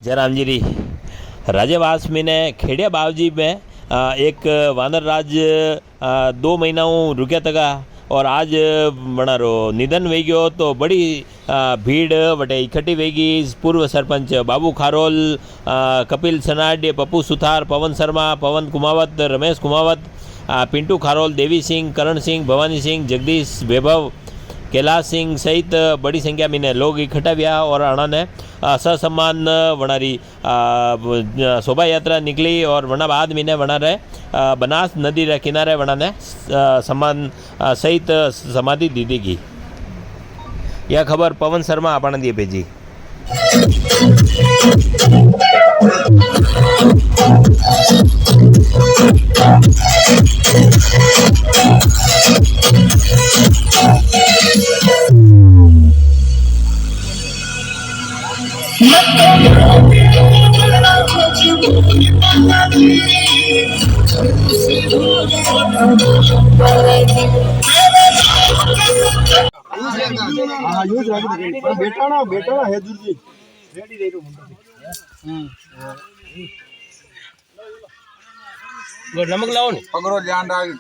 जय राम जी री राजेवास में ने खेड़िया बावजी में एक वानर राज 2 महीना रुके तका और आज बना रो निधन वे गयो तो बड़ी भीड़ वटे इकट्ठी वेगी। पूर्व सरपंच बाबू खारोल, कपिल सनाड, पप्पू सुथार, पवन शर्मा, पवन कुमावत, रमेश कुमावत, पिंटू खारोल, देवी सिंह, करण सिंह, भवानी सिंह, जगदीश वैभव, कैलाश सिंह सहित बड़ी संख्या में लोग इकट्ठा हुआ और अणा ने ससम्मान वनारी शोभा यात्रा निकली और वना बाद में वना रहे बनास नदी रे किनारे वना ने सम्मान सहित समाधि दी गई। यह खबर पवन शर्मा अपना दिए भेजी। बेटा है दूर नमक लाओ ने पकड़ो ध्यान राख